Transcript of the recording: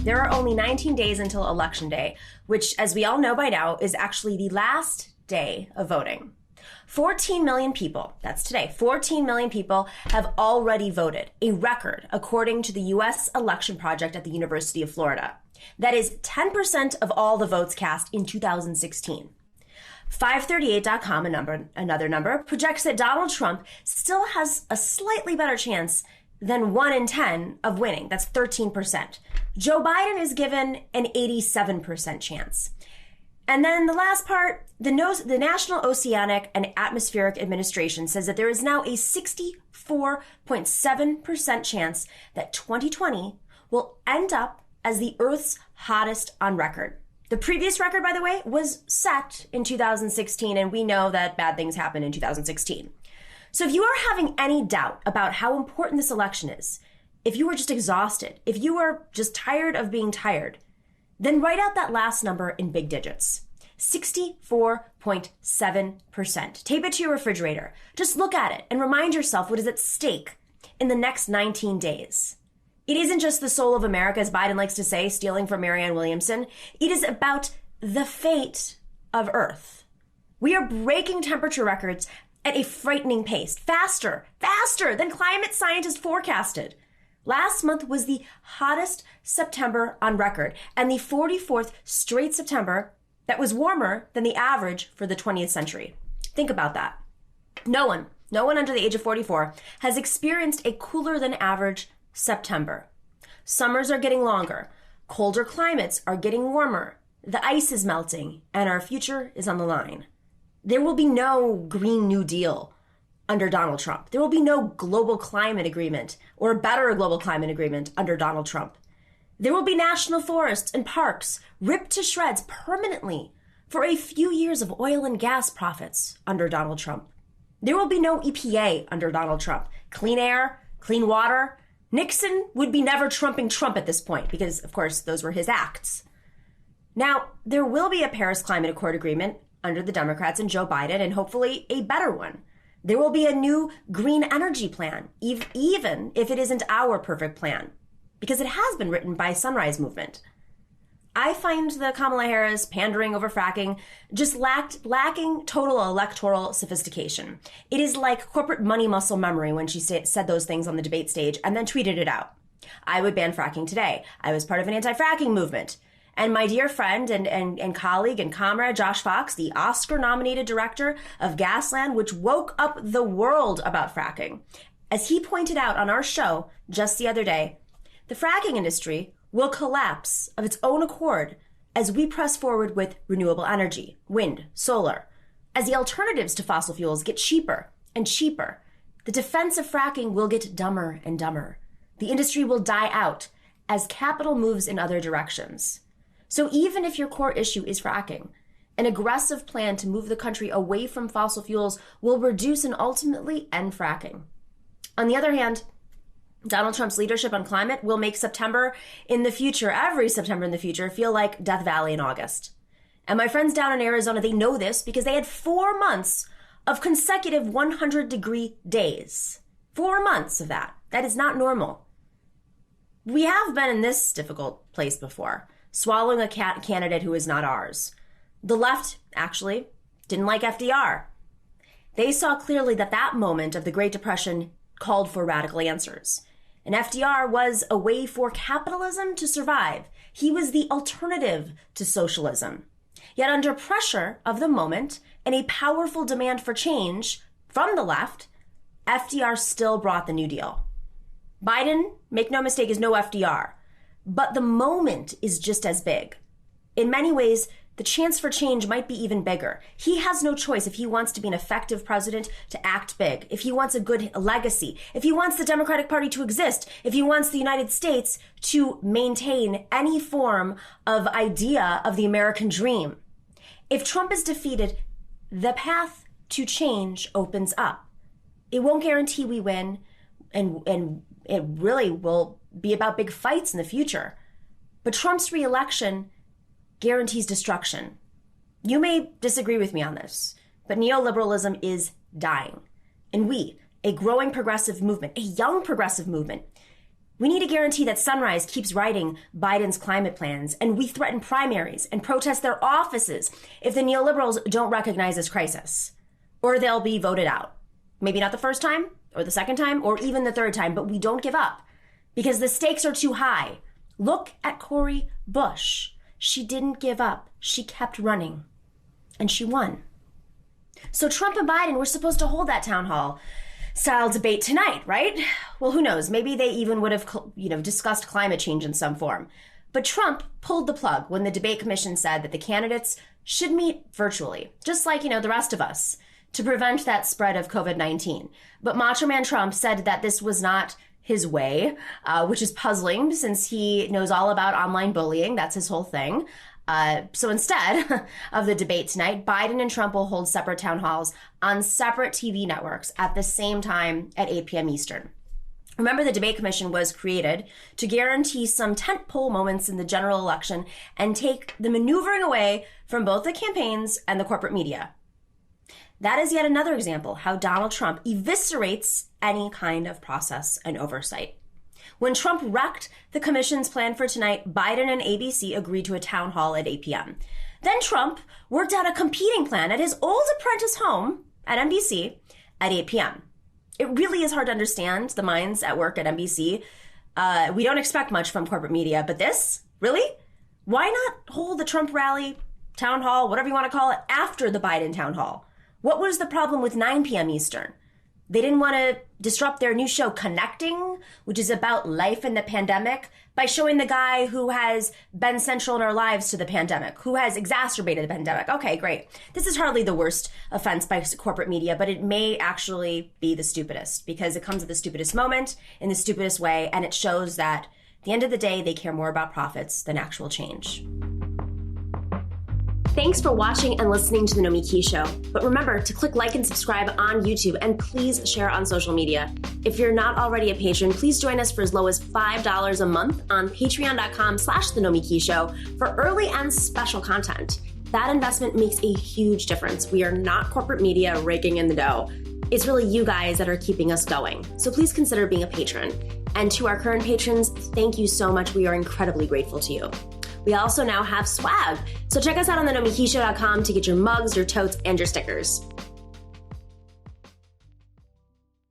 There are only 19 days until Election Day, which, as we all know by now, is actually the last day of voting. 14 million people, that's today, 14 million people have already voted, a record according to the U.S. Election Project at the University of Florida. That is 10% of all the votes cast in 2016. 538.com, another number, projects that Donald Trump still has a slightly better chance than 1 in 10 of winning. That's 13%. Joe Biden is given an 87% chance. And then the last part, the National Oceanic and Atmospheric Administration says that there is now a 64.7% chance that 2020 will end up as the Earth's hottest on record. The previous record, by the way, was set in 2016, and we know that bad things happened in 2016. So if you are having any doubt about how important this election is, if you are just exhausted, if you are just tired of being tired, then write out that last number in big digits. 64.7%. Tape it to your refrigerator. Just look at it and remind yourself what is at stake in the next 19 days. It isn't just the soul of America, as Biden likes to say, stealing from Marianne Williamson. It is about the fate of Earth. We are breaking temperature records at a frightening pace, faster than climate scientists forecasted. Last month was the hottest September on record, and the 44th straight September that was warmer than the average for the 20th century. Think about that. No one under the age of 44 has experienced a cooler than average September. Summers are getting longer. Colder climates are getting warmer. The ice is melting, and our future is on the line. There will be no Green New Deal under Donald Trump. There will be no global climate agreement or a better global climate agreement under Donald Trump. There will be national forests and parks ripped to shreds permanently for a few years of oil and gas profits under Donald Trump. There will be no EPA under Donald Trump. Clean air, clean water. Nixon would be never trumping Trump at this point because, of course, those were his acts. Now, there will be a Paris Climate Accord agreement under the Democrats and Joe Biden, and hopefully a better one. There will be a new green energy plan, even if it isn't our perfect plan, because it has been written by Sunrise Movement. I find the Kamala Harris pandering over fracking just lacking total electoral sophistication. It is like corporate money muscle memory when she said those things on the debate stage and then tweeted it out. I would ban fracking today. I was part of an anti-fracking movement. And my dear friend and colleague and comrade Josh Fox, the Oscar-nominated director of Gasland, which woke up the world about fracking, as he pointed out on our show just the other day, the fracking industry will collapse of its own accord as we press forward with renewable energy, wind, solar. As the alternatives to fossil fuels get cheaper and cheaper, the defense of fracking will get dumber and dumber. The industry will die out as capital moves in other directions. So even if your core issue is fracking, an aggressive plan to move the country away from fossil fuels will reduce and ultimately end fracking. On the other hand, Donald Trump's leadership on climate will make September in the future, every September in the future, feel like Death Valley in August. And my friends down in Arizona, they know this because they had 4 months of consecutive 100-degree days. 4 months of that. That is not normal. We have been in this difficult place before, swallowing a candidate who is not ours. The left, actually, didn't like FDR. They saw clearly that that moment of the Great Depression called for radical answers. And FDR was a way for capitalism to survive. He was the alternative to socialism. Yet under pressure of the moment and a powerful demand for change from the left, FDR still brought the New Deal. Biden, make no mistake, is no FDR. But the moment is just as big. In many ways, the chance for change might be even bigger. He has no choice if he wants to be an effective president to act big, if he wants a good legacy, if he wants the Democratic Party to exist, if he wants the United States to maintain any form of idea of the American dream. If Trump is defeated, the path to change opens up. It won't guarantee we win, and it really will be about big fights in the future. But Trump's re-election guarantees destruction. You may disagree with me on this, but neoliberalism is dying. And we, a growing progressive movement, a young progressive movement, We need to guarantee that Sunrise keeps writing Biden's climate plans, and we threaten primaries and protest their offices if the neoliberals don't recognize this crisis, or they'll be voted out. Maybe not the first time, or the second time, or even the third time, but we don't give up because the stakes are too high. Look at Cori Bush. She didn't give up. She kept running, and she won. So Trump and Biden were supposed to hold that town hall style debate tonight, right? Well, who knows? Maybe they even would have, discussed climate change in some form. But Trump pulled the plug when the debate commission said that the candidates should meet virtually, just like, the rest of us, to prevent that spread of COVID-19. But Macho Man Trump said that this was not his way, which is puzzling since he knows all about online bullying. That's his whole thing. So instead of the debate tonight, Biden and Trump will hold separate town halls on separate TV networks at the same time at 8 p.m. Eastern. Remember, the debate commission was created to guarantee some tentpole moments in the general election and take the maneuvering away from both the campaigns and the corporate media. That is yet another example how Donald Trump eviscerates any kind of process and oversight. When Trump wrecked the commission's plan for tonight, Biden and ABC agreed to a town hall at 8 p.m. Then Trump worked out a competing plan at his old apprentice home at NBC at 8 p.m. It really is hard to understand the minds at work at NBC. We don't expect much from corporate media, but this? Really? Why not hold the Trump rally, town hall, whatever you want to call it, after the Biden town hall? What was the problem with 9 p.m. Eastern? They didn't want to disrupt their new show, Connecting, which is about life in the pandemic, by showing the guy who has been central in our lives to the pandemic, who has exacerbated the pandemic. Okay, great. This is hardly the worst offense by corporate media, but it may actually be the stupidest because it comes at the stupidest moment in the stupidest way, and it shows that at the end of the day, they care more about profits than actual change. Thanks for watching and listening to The Nomiki Show. But remember to click like and subscribe on YouTube, and please share on social media. If you're not already a patron, please join us for as low as $5 a month on patreon.com/The Nomiki Show for early and special content. That investment makes a huge difference. We are not corporate media raking in the dough. It's really you guys that are keeping us going. So please consider being a patron. And to our current patrons, thank you so much. We are incredibly grateful to you. We also now have swag. So check us out on thenomikishow.com to get your mugs, your totes, and your stickers.